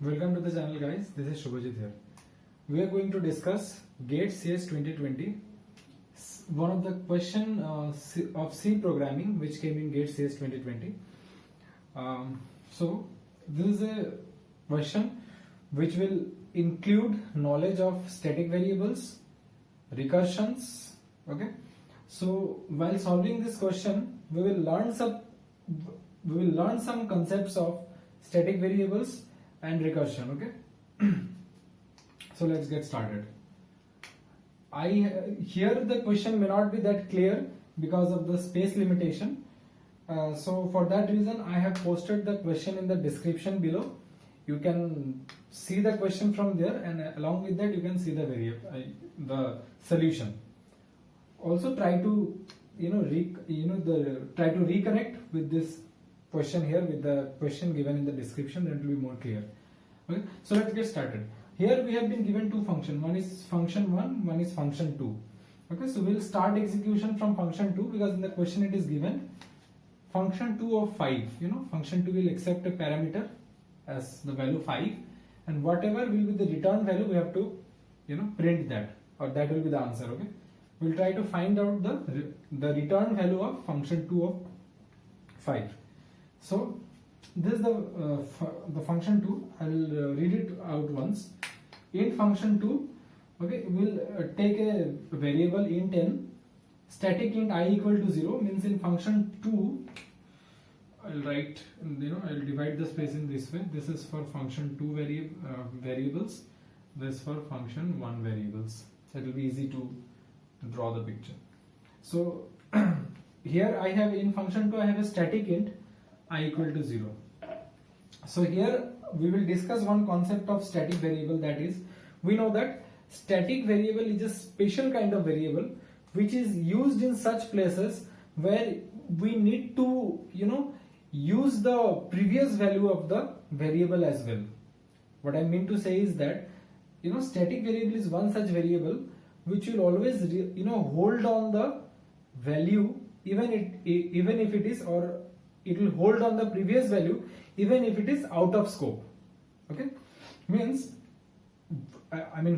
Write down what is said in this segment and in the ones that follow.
Welcome to the channel, guys. This is Shubhajit here. We are going to discuss GATE CS 2020. One of the question of C programming which came in GATE CS 2020. So this is a question which will include knowledge of static variables, recursions. Okay. So while solving this question, we will learn some concepts of static variables and recursion. Okay. So let's get started. Here the question may not be that clear because of the space limitation. So for that reason I have posted the question in the description below. You can see the question from there, and along with that you can see the solution. Also try to try to reconnect with this question here with the question given in the description. That will be more clear. Okay, so let's get started. Here we have been given two functions. One is function 1, one is function 2. Okay, so we'll start execution from function 2 because in the question it is given function 2 of 5. Function 2 will accept a parameter as the value 5, and whatever will be the return value we have to print that, or that will be the answer. Okay, we'll try to find out the return value of function 2 of 5. So this is the function 2. I will read it out once. In function 2, okay, we'll take a variable int n, static int I equal to 0, means in function 2 I'll write, I'll divide the space in this way. This is for function 2 variables, this for function 1 variables. It will be easy to draw the picture. So here I have in function 2 I have a static int I equal to 0. So here we will discuss one concept of static variable, that is, we know that static variable is a special kind of variable which is used in such places where we need to use the previous value of the variable as well. What I mean to say is that static variable is one such variable which will always hold on the value even if it is, or it will hold on the previous value even if it is out of scope. Okay, means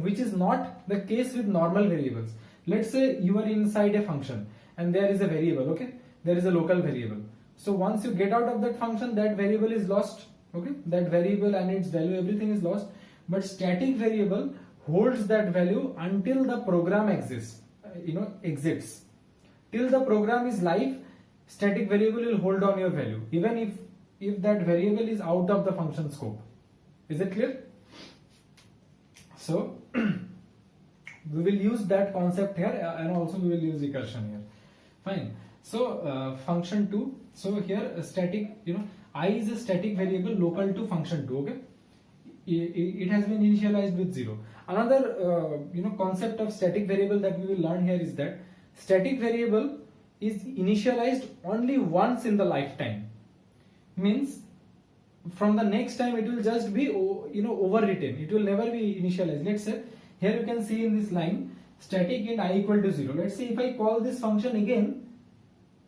which is not the case with normal variables. Let's say you are inside a function and there is a variable. Okay, there is a local variable. So once you get out of that function, that variable is lost. Okay, that variable and its value, everything is lost. But static variable holds that value until the program exits. Till the program is live, static variable will hold on your value even if that variable is out of the function scope. Is it clear? So we will use that concept here, and also we will use recursion here. Fine. So function 2. So here static, I is a static variable local to function 2. Okay, it has been initialized with 0. Another concept of static variable that we will learn here is that static variable is initialized only once in the lifetime. Means from the next time it will just be overwritten. It will never be initialized. Let's say here you can see in this line static int I equal to 0. Let's say if I call this function again,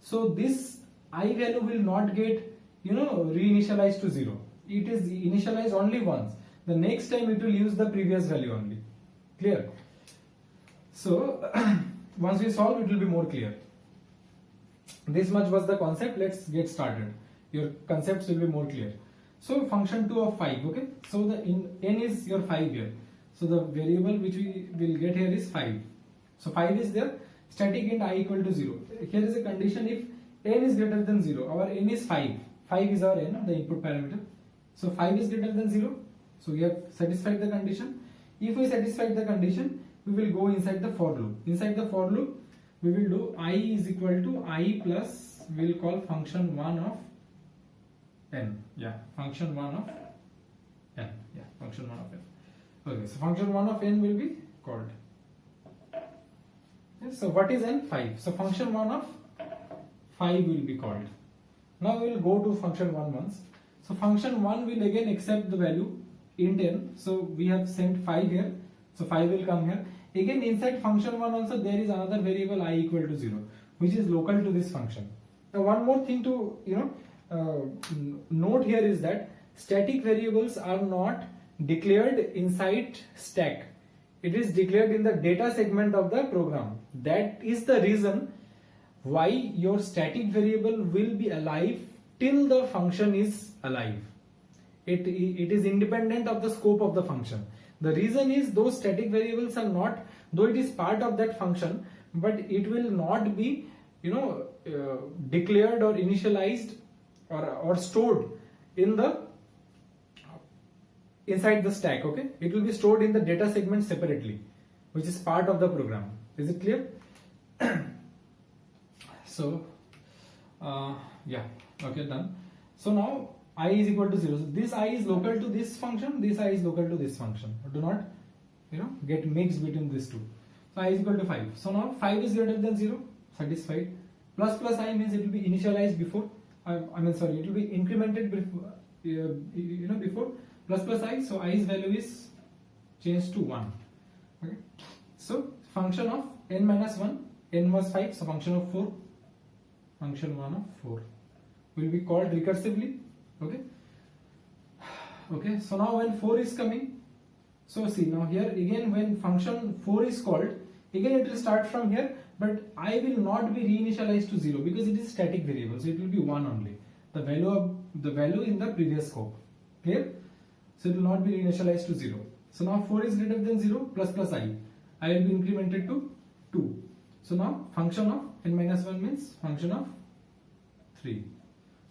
so this I value will not get reinitialized to 0. It is initialized only once. The next time it will use the previous value only. Clear? So once we solve, it will be more clear. This much was the concept. Let's get started. Your concepts will be more clear. So function 2 of 5. Okay, so the n is your 5 here. So the variable which we will get here is 5. So 5 is there. Static int I equal to 0. Here is a condition: if n is greater than 0, our n is 5. 5 is our n, the input parameter. So 5 is greater than 0. So we have satisfied the condition. If we satisfied the condition, we will go inside the for loop. Inside the for loop, we will do I is equal to I plus, we will call function 1 of n. Yeah, function 1 of n. Yeah, function 1 of n. Okay, so function 1 of n will be called. Okay, so what is n? 5. So function 1 of 5 will be called. Now we will go to function 1 once. So function 1 will again accept the value int n. So we have sent 5 here. So 5 will come here. Again inside function 1 also there is another variable I equal to 0, which is local to this function. Now one more thing to note here is that static variables are not declared inside stack. It is declared in the data segment of the program. That is the reason why your static variable will be alive till the function is alive. It is independent of the scope of the function. The reason is those static variables are not, though it is part of that function, but it will not be declared or initialized or stored in the inside the stack. Okay, it will be stored in the data segment separately, which is part of the program. Is it clear? So yeah, okay, done. So now I is equal to 0. So this I is local to this function, this I is local to this function. Do not get mixed between these two. So I is equal to 5. So now 5 is greater than 0, satisfied. Plus I means it will be initialized before, it will be incremented before, before plus I. So i's value is changed to 1. Okay. So function of n minus 1, n was 5, so function of 4, function 1 of 4 will be called recursively. Okay, so now when 4 is coming, so see now here again when function 4 is called, again it will start from here, but I will not be reinitialized to 0 because it is static variable, so it will be 1 only, the value in the previous scope. Clear? So it will not be reinitialized to 0. So now 4 is greater than 0, plus I will be incremented to 2. So now function of n minus 1 means function of 3.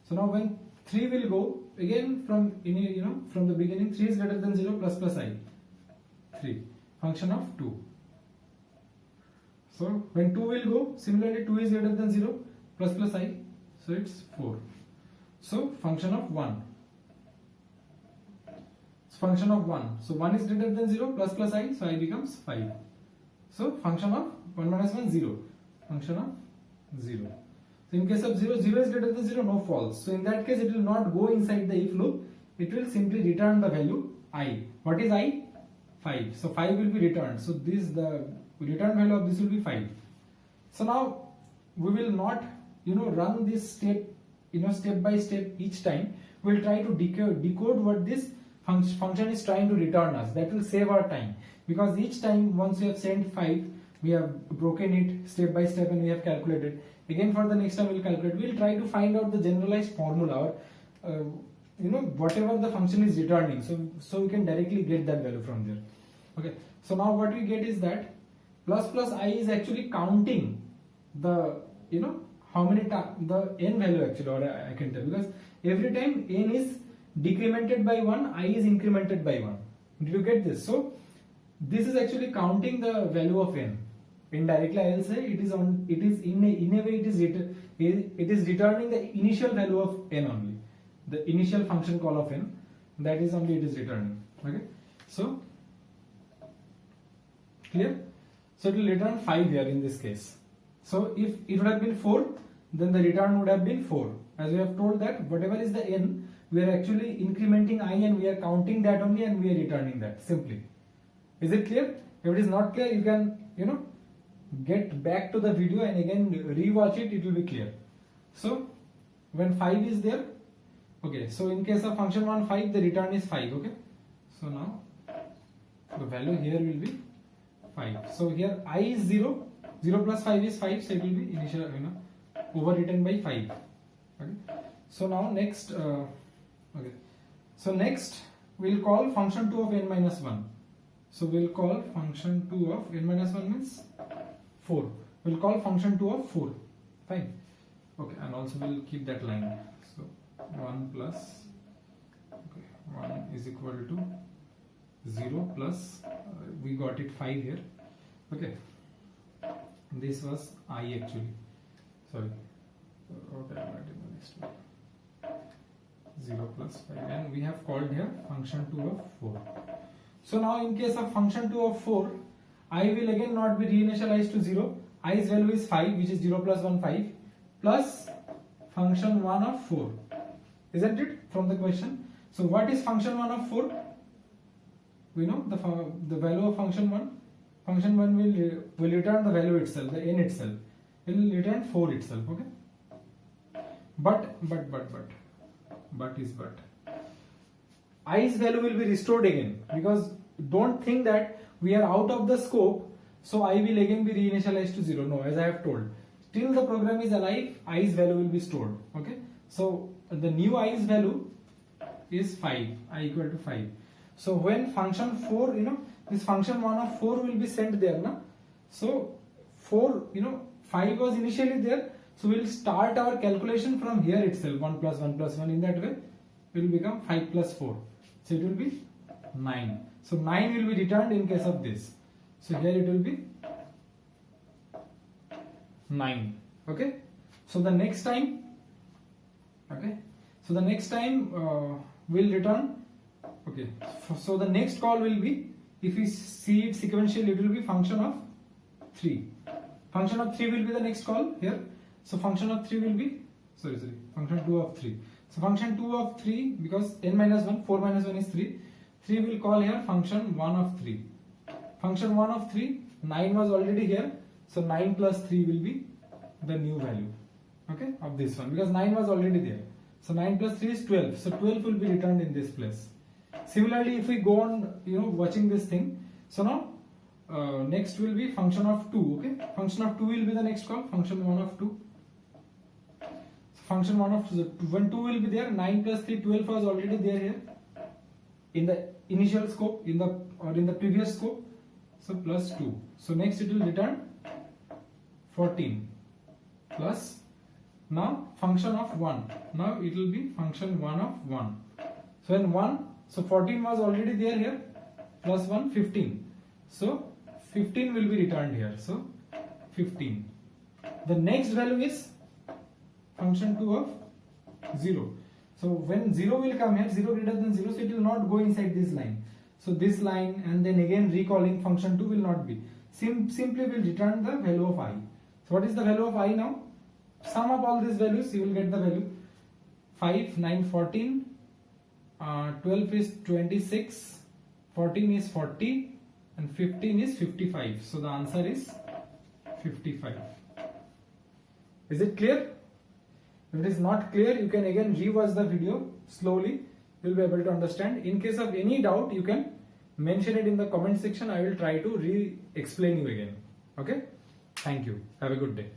So now when 3 will go, again from from the beginning, 3 is greater than 0, plus I, 3, function of 2. So when 2 will go, similarly 2 is greater than 0, plus I, so it's 4. So function of 1. Function of 1. So 1 is greater than 0, plus I, so I becomes 5. So function of 1 minus 1, 0. Function of 0. So in case of 0, 0 is greater than 0, no false. So in that case, it will not go inside the if loop. It will simply return the value I. What is I? 5. So 5 will be returned. So the return value of this will be 5. So now we will not run this step step by step each time. We will try to decode what this function is trying to return us. That will save our time, because each time once we have sent 5, we have broken it step by step and we have calculated. Again for the next time we will calculate. We will try to find out the generalized formula or whatever the function is returning, so we can directly get that value from there. Okay, so now what we get is that plus I is actually counting the how many the n value actually, or I can tell, because every time n is decremented by 1, I is incremented by 1. Did you get this? So this is actually counting the value of n. Indirectly I will say it is in a way it is returning the initial value of n only, the initial function call of n, that is only it is returning. Okay, so clear? So it will return 5 here in this case. So if it would have been 4, then the return would have been 4. As we have told that whatever is the n, we are actually incrementing I and we are counting that only and we are returning that simply. Is it clear? If it is not clear, you can get back to the video and again rewatch it, it will be clear. So when 5 is there, okay, so in case of function 1 5, the return is 5. Okay, so now the value here will be 5. So here I is 0, 0 plus 5 is 5, so it will be initial overwritten by 5. Okay, so now next next we'll call function 2 of n minus 1. So we'll call function 2 of n minus 1 means 4. We'll call function 2 of 4. Fine. Okay, and also we'll keep that line. So 1 plus 1 is equal to 0 plus we got it 5 here. Okay, this was I actually. Sorry. Okay, I'll write in the next one. 0 plus 5, and we have called here function 2 of 4. So now in case of function 2 of 4, I will again not be reinitialized to 0. I's value is 5, which is 0 plus 1 5, plus function 1 of 4. Isn't it from the question? So what is function 1 of 4? We know the value of function 1. Function 1 will return the value itself, the n itself. It will return 4 itself. Okay. But i's value will be restored again, because don't think that we are out of the scope, so I will again be reinitialized to 0. No, as I have told, till the program is alive, i's value will be stored. Okay, so the new i's value is 5, I equal to 5. So when function 4, this function 1 of 4 will be sent there, na? So 4, 5 was initially there, so we will start our calculation from here itself. 1 plus 1 plus 1, in that way will become 5 plus 4, so it will be 9. So 9 will be returned in case of this, so here it will be 9. Okay, so the next time, we'll return. Okay, so the next call will be, if we see it sequentially, it will be function of 3. Function of 3 will be the next call here. So function of 3 will be, function 2 of 3. So function 2 of 3, because 10 minus 1, 4 minus 1 is 3. 3 will call here function 1 of 3. Function 1 of 3, 9 was already here. So 9 plus 3 will be the new value, okay, of this one, because 9 was already there. So 9 plus 3 is 12. So 12 will be returned in this place. Similarly, if we go on, watching this thing, so now next will be function of 2. Okay, function of 2 will be the next call, function 1 of 2. So function 1 of 2, when 2 will be there, 9 plus 3, 12 was already there here in the initial scope, in the previous scope. So plus 2. So next it will return 14 plus, now function of 1. Now it will be function 1 of 1. So when 1, so 14 was already there here, plus 1, 15. So 15 will be returned here. So 15. The next value is function 2 of 0. So when 0 will come here, 0 greater than 0, so it will not go inside this line. So this line, and then again recalling function 2 will not be. Simply will return the value of I. So what is the value of I now? Sum up all these values, you will get the value. 5, 9, 14, 12 is 26, 14 is 40, and 15 is 55. So the answer is 55. Is it clear? If it is not clear, you can again rewatch the video slowly. You will be able to understand. In case of any doubt, you can mention it in the comment section. I will try to re-explain you again. Okay? Thank you. Have a good day.